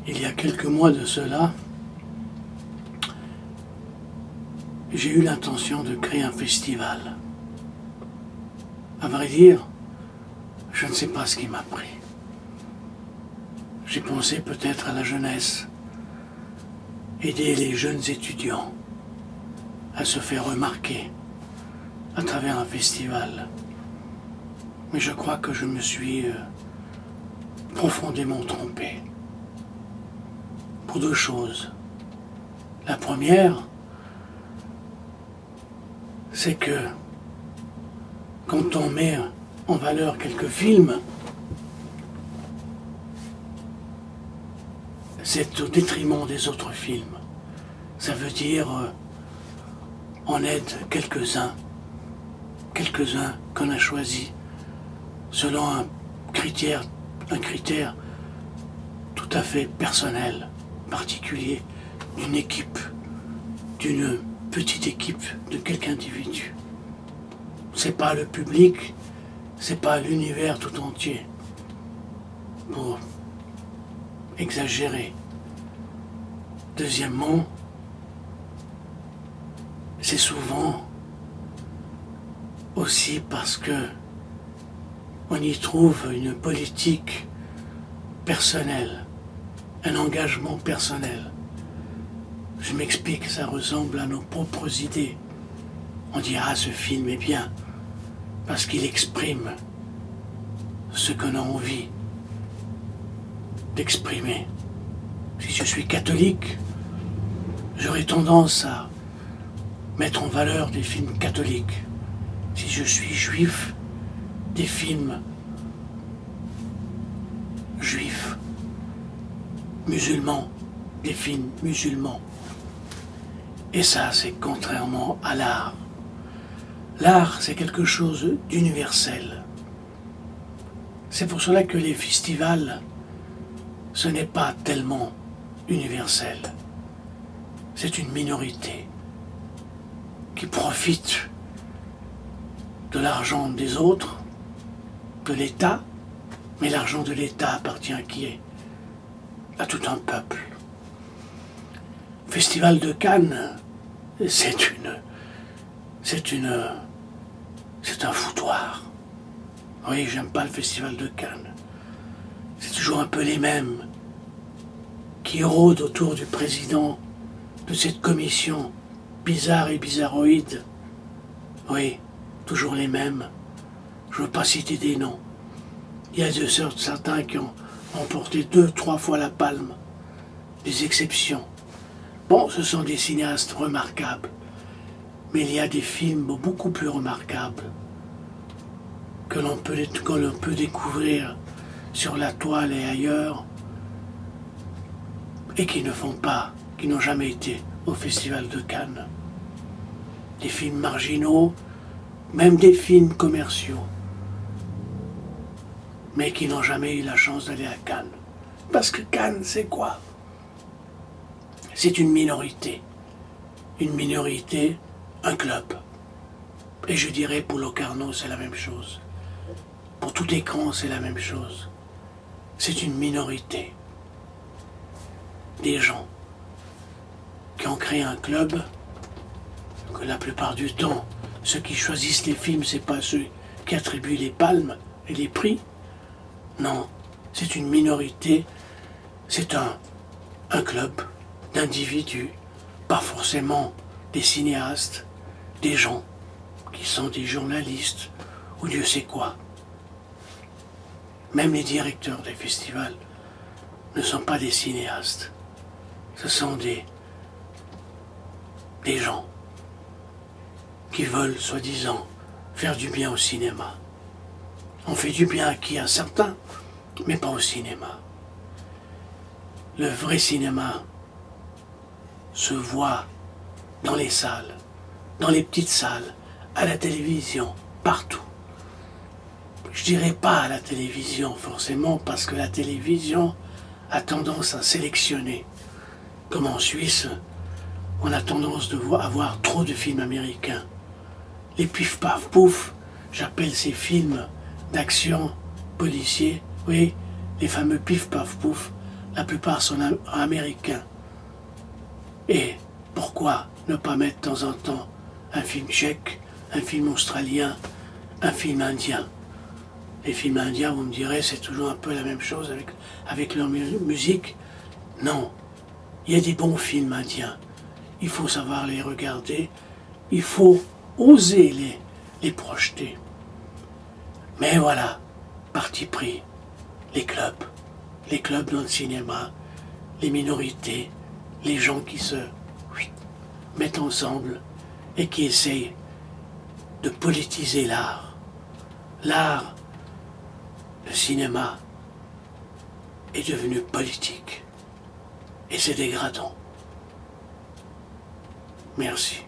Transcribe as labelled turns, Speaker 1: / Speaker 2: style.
Speaker 1: Il y a quelques mois de cela, j'ai eu l'intention de créer un festival. À vrai dire, je ne sais pas ce qui m'a pris. J'ai pensé peut-être à la jeunesse, aider les jeunes étudiants à se faire remarquer à travers un festival. Mais je crois que je me suis profondément trompé. Pour deux choses. La première, c'est que quand on met en valeur quelques films, c'est au détriment des autres films. Ça veut dire on aide quelques-uns qu'on a choisis selon un critère tout à fait personnel, particulier, d'une équipe, d'une petite équipe de quelques individus. C'est pas le public, c'est pas l'univers tout entier. Pour exagérer. Deuxièmement, c'est souvent aussi parce que on y trouve une politique personnelle, un engagement personnel. Je m'explique, ça ressemble à nos propres idées. On dit « Ah, ce film est bien » parce qu'il exprime ce qu'on a envie d'exprimer. Si je suis catholique, j'aurais tendance à mettre en valeur des films catholiques. Si je suis juif, des films juifs, musulmans, des films musulmans. Et ça, c'est contrairement à l'art. L'art, c'est quelque chose d'universel. C'est pour cela que les festivals, ce n'est pas tellement universel. C'est une minorité qui profite de l'argent des autres, de l'État, mais l'argent de l'État appartient à qui est? À tout un peuple. Festival de Cannes, c'est un foutoir. Oui, j'aime pas le Festival de Cannes. C'est toujours un peu les mêmes qui rôdent autour du président de cette commission bizarre et bizarroïde. Oui, toujours les mêmes. Je ne veux pas citer des noms. Il y a certains qui ont remporté 2-3 fois la palme. Des exceptions. Bon, ce sont des cinéastes remarquables. Mais il y a des films beaucoup plus remarquables que l'on peut découvrir sur la toile et ailleurs et qui n'ont jamais été au Festival de Cannes. Des films marginaux, même des films commerciaux, mais qui n'ont jamais eu la chance d'aller à Cannes. Parce que Cannes, c'est quoi? C'est une minorité. Une minorité, un club. Et je dirais pour Locarno, c'est la même chose. Pour tout écran, c'est la même chose. C'est une minorité. Des gens qui ont créé un club, que la plupart du temps, ceux qui choisissent les films, c'est pas ceux qui attribuent les palmes et les prix. Non, c'est une minorité, c'est un club d'individus, pas forcément des cinéastes, des gens qui sont des journalistes ou Dieu sait quoi. Même les directeurs des festivals ne sont pas des cinéastes. Ce sont des gens qui veulent, soi-disant, faire du bien au cinéma. On fait du bien à qui? À certains, mais pas au cinéma. Le vrai cinéma se voit dans les salles, dans les petites salles, à la télévision, partout. Je dirais pas à la télévision forcément, parce que la télévision a tendance à sélectionner. Comme en Suisse, on a tendance à voir trop de films américains. Les pif paf pouf, j'appelle ces films d'action policiers, oui, les fameux pif paf pouf, la plupart sont américains. Et pourquoi ne pas mettre de temps en temps un film tchèque, un film australien, un film indien? Les films indiens, vous me direz, c'est toujours un peu la même chose avec leur musique. Non, il y a des bons films indiens. Il faut savoir les regarder, il faut oser les projeter. Mais voilà, parti pris, les clubs dans le cinéma, les minorités, les gens qui se mettent ensemble et qui essayent de politiser l'art. L'art, le cinéma, est devenu politique. Et c'est dégradant. Merci.